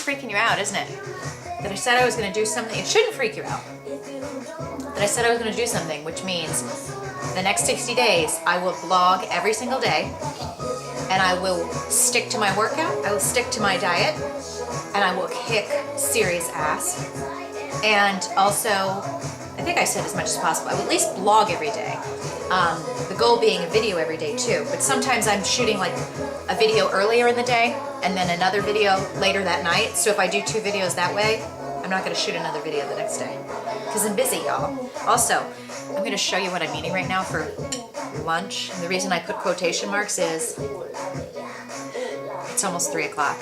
is freaking you out, isn't it? That I said I was going to do something. It shouldn't freak you out. That I said I was going to do something, which means the next 60 days I will blog every single day, and I will stick to my workout, I will stick to my diet, and I will kick serious ass. And also, I think I said as much as possible, I will at least blog every day. The goal being a video every day too, but sometimes I'm shooting like a video earlier in the day and then another video later that night. So if I do 2 videos that way, I'm not gonna shoot another video the next day because I'm busy, y'all. Also, I'm gonna show you what I'm eating right now for lunch. And the reason I put quotation marks is it's almost 3 o'clock.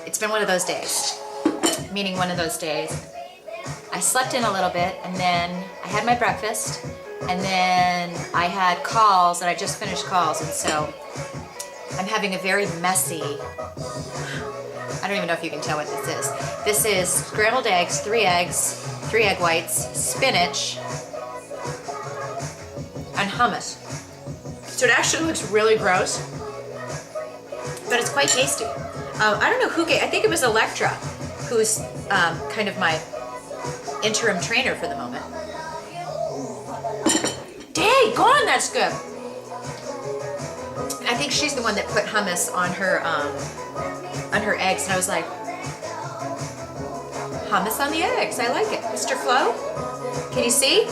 It's been one of those days, meaning one of those days. I slept in a little bit and then I had my breakfast and then I had calls, and I just finished calls, and so I'm having a very messy, I don't even know if you can tell what this is. This is scrambled eggs, 3 egg whites, spinach, and hummus. So it actually looks really gross, but it's quite tasty. I don't know who gave, I think it was Electra, who's kind of my interim trainer for the moment. Dang, gone, that's good. I think she's the one that put hummus on her eggs, and I was like, hummus on the eggs, I like it. Mr. Flo, can you see?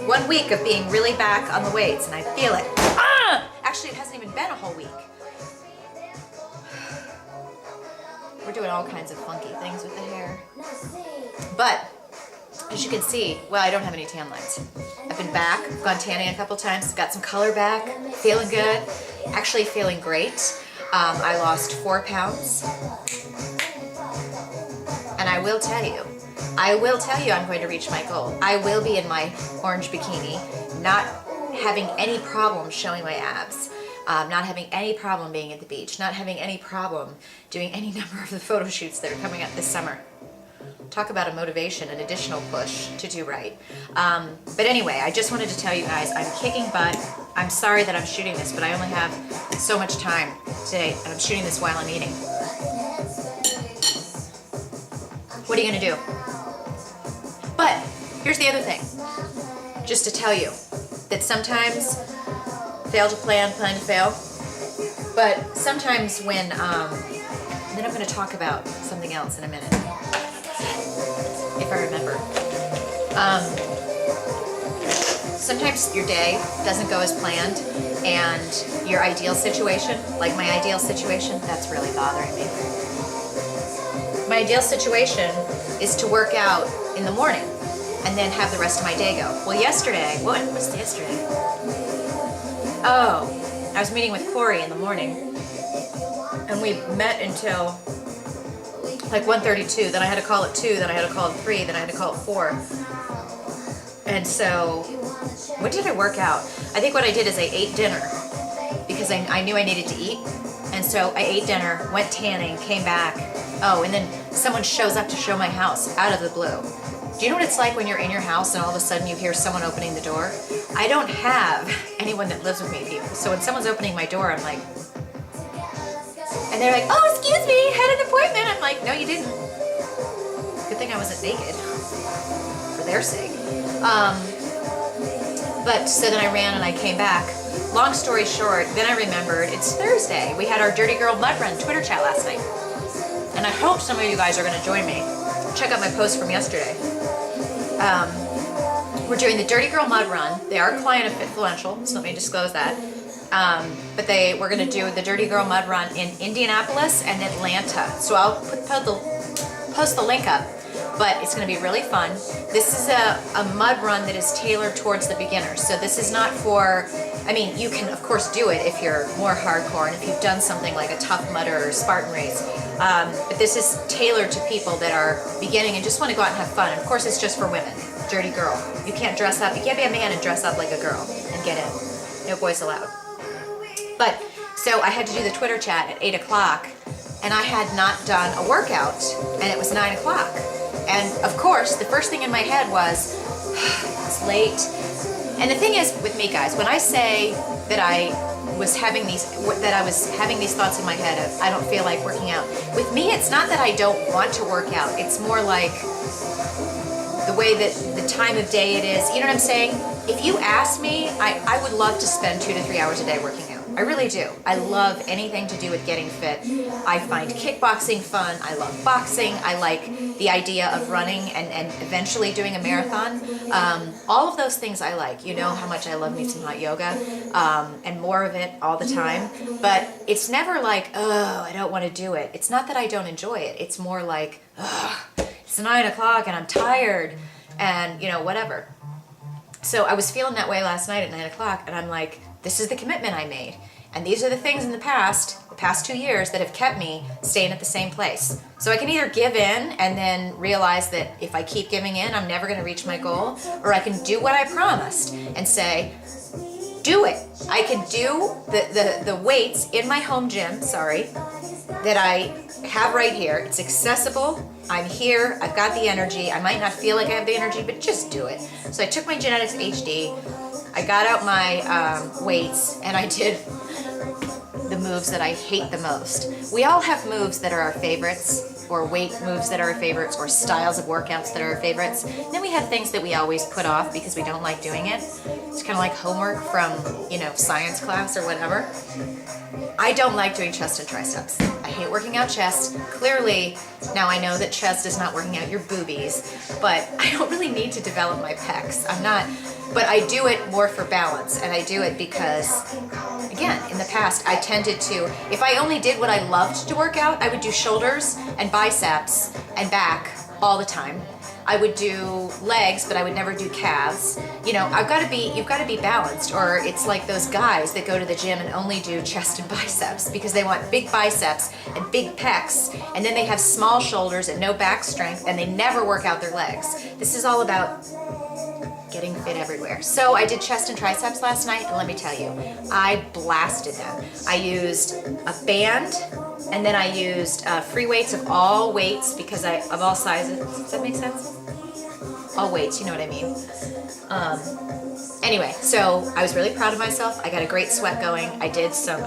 1 week of being really back on the weights, and I feel it. Ah! Actually, it hasn't even been a whole week. We're doing all kinds of funky things with the hair. But, as you can see, well, I don't have any tan lines. I've been back, gone tanning a couple times, got some color back, feeling good, actually feeling great. I lost 4 pounds. And I will tell you I'm going to reach my goal. I will be in my orange bikini, not having any problem showing my abs, not having any problem being at the beach, not having any problem doing any number of the photo shoots that are coming up this summer. Talk about a motivation, an additional push to do right. But anyway, I just wanted to tell you guys, I'm kicking butt. I'm sorry that I'm shooting this, but I only have so much time today, and I'm shooting this while I'm eating. What are you gonna do? But here's the other thing, just to tell you that sometimes fail to plan, plan to fail. But sometimes when, then I'm gonna talk about something else in a minute. If I remember. Sometimes your day doesn't go as planned, and your ideal situation, like my ideal situation, that's really bothering me. My ideal situation is to work out in the morning and then have the rest of my day go. Well, yesterday, what was yesterday? Oh, I was meeting with Corey in the morning, and we met until like 1:32, then I had to call at 2, then I had to call at 3, then I had to call at 4. And so, what did I work out? I think what I did is I ate dinner because I knew I needed to eat. And so I ate dinner, went tanning, came back. Oh, and then someone shows up to show my house out of the blue. Do you know what it's like when you're in your house and all of a sudden you hear someone opening the door? I don't have anyone that lives with me, people. So when someone's opening my door, I'm like, and they're like, oh, excuse me, had an appointment. I'm like, no, you didn't. Good thing I wasn't naked, for their sake. But so then I ran and I came back. Long story short, then I remembered, it's Thursday. We had our Dirty Girl Mud Run Twitter chat last night. And I hope some of you guys are gonna join me. Check out my post from yesterday. We're doing the Dirty Girl Mud Run. They are a client of Fitfluential, so let me disclose that. But we're going to do the Dirty Girl Mud Run in Indianapolis and Atlanta. So I'll post the link up, but it's going to be really fun. This is a mud run that is tailored towards the beginner. So this is not for, I mean, you can of course do it if you're more hardcore and if you've done something like a Tough Mudder or Spartan race. But this is tailored to people that are beginning and just want to go out and have fun. And of course, it's just for women. Dirty girl. You can't dress up. You can't be a man and dress up like a girl and get in. No boys allowed. But so I had to do the Twitter chat at 8 o'clock, and I had not done a workout, and it was 9 o'clock. And of course, the first thing in my head was, it's late. And the thing is with me, guys, when I say that I was having these thoughts in my head of, I don't feel like working out. With me, it's not that I don't want to work out. It's more like the way that the time of day it is. You know what I'm saying? If you ask me, I would love to spend 2 to 3 hours a day working out. I really do. I love anything to do with getting fit. I find kickboxing fun. I love boxing. I like the idea of running and eventually doing a marathon. All of those things I like. You know how much I love me some hot yoga, and more of it all the time. But it's never like, oh, I don't want to do it. It's not that I don't enjoy it. It's more like, oh, it's 9 o'clock and I'm tired and, whatever. So I was feeling that way last night at 9 o'clock, and I'm like, this is the commitment I made. And these are the things in the past 2 years, that have kept me staying at the same place. So I can either give in and then realize that if I keep giving in, I'm never going to reach my goal, or I can do what I promised and say, do it. I can do the weights in my home gym, that I have right here. It's accessible. I'm here. I've got the energy. I might not feel like I have the energy, but just do it. So I took my Genetics HD. I got out my weights, and I did the moves that I hate the most. We all have moves that are our favorites, or weight moves that are our favorites, or styles of workouts that are our favorites. And then we have things that we always put off because we don't like doing it. It's kind of like homework from, science class or whatever. I don't like doing chest and triceps. I hate working out chest. Clearly, now I know that chest is not working out your boobies, but I don't really need to develop my pecs. But I do it more for balance, and I do it because, again, in the past, I tended to, if I only did what I loved to work out, I would do shoulders and biceps and back all the time. I would do legs, but I would never do calves. You've got to be balanced, or it's like those guys that go to the gym and only do chest and biceps because they want big biceps and big pecs, and then they have small shoulders and no back strength, and they never work out their legs. This is all about getting fit everywhere. So I did chest and triceps last night, and let me tell you, I blasted them. I used a band, and then I used free weights of all weights, because of all sizes. Does that make sense? All weights, you know what I mean. Anyway, so I was really proud of myself. I got a great sweat going. I did some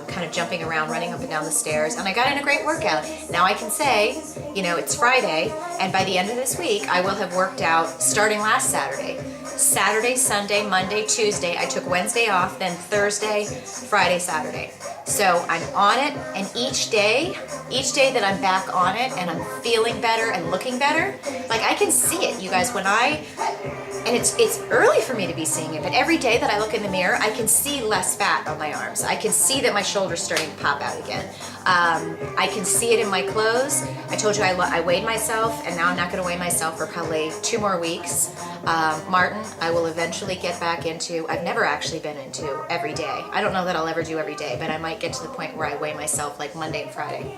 kind of jumping around, running up and down the stairs, and I got in a great workout. Now I can say, it's Friday, and by the end of this week, I will have worked out starting last Saturday. Saturday, Sunday, Monday, Tuesday. I took Wednesday off, then Thursday, Friday, Saturday. So I'm on it, and each day that I'm back on it and I'm feeling better and looking better, like I can see it, you guys, and it's early for me to be seeing it, but every day that I look in the mirror, I can see less fat on my arms. I can see that my shoulder's starting to pop out again. I can see it in my clothes. I told you I weighed myself, and now I'm not going to weigh myself for probably 2 more weeks. Martin, I will eventually get back into, I've never actually been into every day. I don't know that I'll ever do every day, but I might get to the point where I weigh myself like Monday and Friday.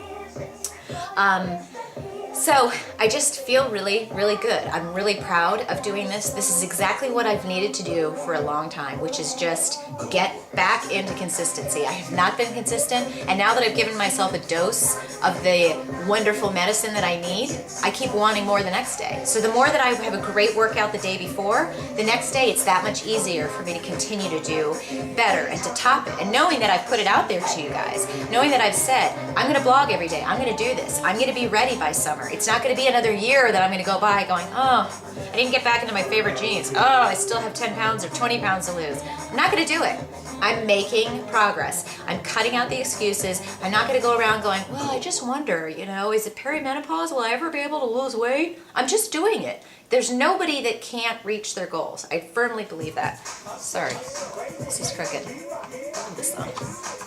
So I just feel really, really good. I'm really proud of doing this. This is exactly what I've needed to do for a long time, which is just get back into consistency. I have not been consistent, and now that I've given myself a dose of the wonderful medicine that I need, I keep wanting more the next day. So the more that I have a great workout the day before, the next day it's that much easier for me to continue to do better and to top it. And knowing that I've put it out there to you guys, knowing that I've said, I'm going to blog every day, I'm going to do this, I'm going to be ready by summer. It's not going to be another year that I'm going to go by going, oh, I didn't get back into my favorite jeans. Oh, I still have 10 pounds or 20 pounds to lose. I'm not going to do it. I'm making progress. I'm cutting out the excuses. I'm not going to go around going, well, I just wonder, is it perimenopause? Will I ever be able to lose weight? I'm just doing it. There's nobody that can't reach their goals. I firmly believe that. Sorry, this is crooked. This one.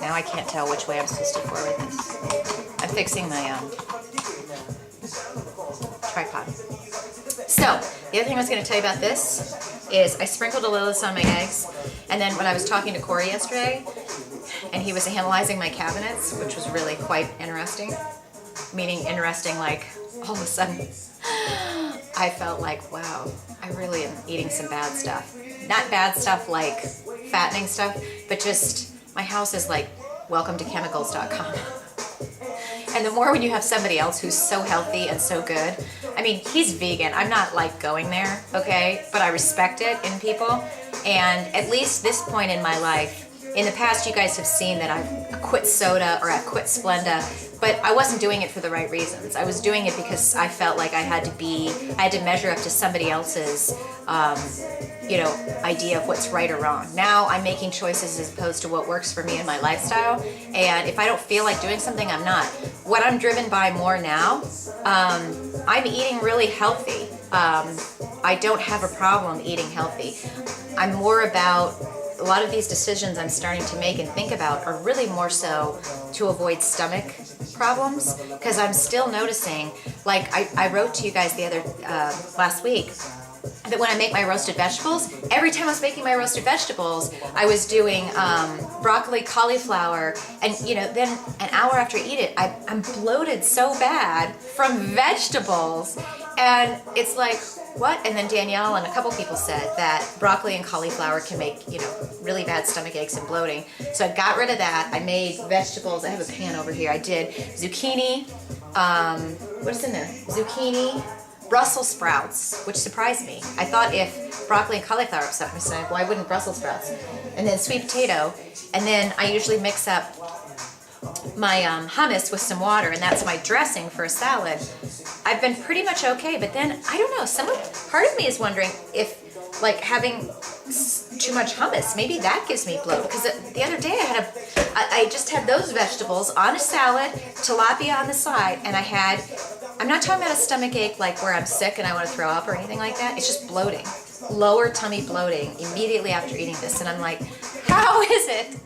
Now I can't tell which way I'm supposed to forward this. I'm fixing my tripod. So, the other thing I was going to tell you about this is I sprinkled a little on my eggs, and then when I was talking to Corey yesterday, and he was analyzing my cabinets, which was really quite interesting, meaning interesting like all of a sudden I felt like, wow, I really am eating some bad stuff. Not bad stuff like fattening stuff, but just my house is like welcome to chemicals.com. And the more when you have somebody else who's so healthy and so good, I mean, he's vegan. I'm not like going there, okay? But I respect it in people. And at least this point in my life, In the past, you guys have seen that I've quit soda or I've quit Splenda, but I wasn't doing it for the right reasons. I was doing it because I felt like I had to measure up to somebody else's, idea of what's right or wrong. Now I'm making choices as opposed to what works for me and my lifestyle. And if I don't feel like doing something, I'm not. What I'm driven by more now, I'm eating really healthy. I don't have a problem eating healthy. I'm more about a lot of these decisions I'm starting to make and think about are really more so to avoid stomach problems, because I'm still noticing, like I wrote to you guys the other last week, that when I make my roasted vegetables, every time I was making my roasted vegetables, I was doing broccoli, cauliflower, and then an hour after I eat it, I'm bloated so bad from vegetables, and it's like, what? And then Danielle and a couple people said that broccoli and cauliflower can make, really bad stomach aches and bloating. So I got rid of that. I made vegetables. I have a pan over here. I did zucchini, what is in there? Zucchini, Brussels sprouts, which surprised me. I thought if broccoli and cauliflower upset my stomach, why wouldn't Brussels sprouts? And then sweet potato. And then I usually mix up my hummus with some water, and that's my dressing for a salad. I've been pretty much okay, but then I don't know. Part of me is wondering if, like, having too much hummus, maybe that gives me bloat. Because the other day I just had those vegetables on a salad, tilapia on the side, and I'm not talking about a stomach ache like where I'm sick and I want to throw up or anything like that. It's just bloating, lower tummy bloating immediately after eating this, and I'm like, how is it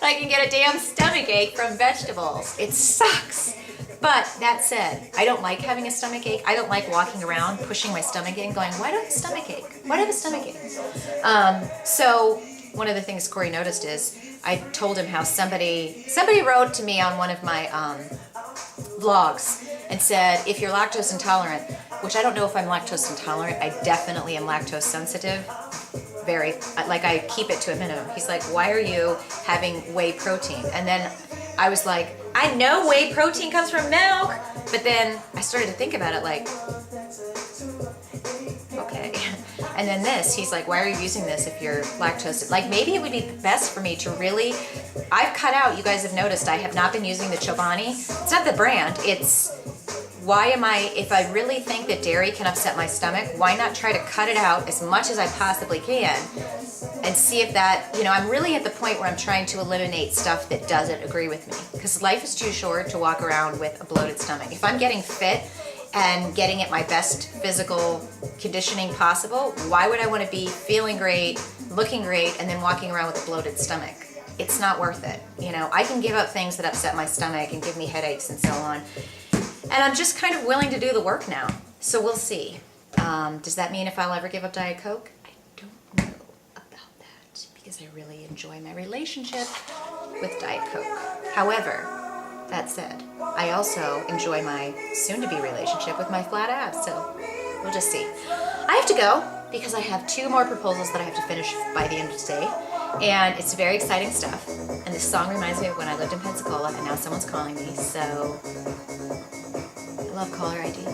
I can get a damn stomach ache from vegetables? It sucks. But that said, I don't like having a stomach ache. I don't like walking around pushing my stomach in going, why do I have a stomach ache? Why do I have a stomach ache? So one of the things Corey noticed is I told him how somebody wrote to me on one of my vlogs and said, if you're lactose intolerant, which I don't know if I'm lactose intolerant, I definitely am lactose sensitive. Very, like, I keep it to a minimum. He's like, why are you having whey protein? And then I was like, I know whey protein comes from milk, but then I started to think about it like, okay. And then he's like, why are you using this if you're lactose? Like, maybe it would be best for me to really, I've cut out, you guys have noticed, I have not been using the Chobani. It's not the brand, it's, if I really think that dairy can upset my stomach, why not try to cut it out as much as I possibly can and see if that, I'm really at the point where I'm trying to eliminate stuff that doesn't agree with me, because life is too short to walk around with a bloated stomach. If I'm getting fit and getting at my best physical conditioning possible, why would I want to be feeling great, looking great, and then walking around with a bloated stomach? It's not worth it. I can give up things that upset my stomach and give me headaches and so on. And I'm just kind of willing to do the work now. So we'll see. Does that mean if I'll ever give up Diet Coke? I don't know about that, because I really enjoy my relationship with Diet Coke. However, that said, I also enjoy my soon-to-be relationship with my flat abs, so we'll just see. I have to go because I have 2 more proposals that I have to finish by the end of today, and it's very exciting stuff. And this song reminds me of when I lived in Pensacola, and now someone's calling me, so I love caller ID.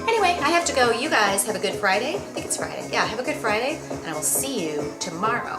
Anyway, I have to go. You guys have a good Friday. I think it's Friday. Yeah, have a good Friday, and I will see you tomorrow.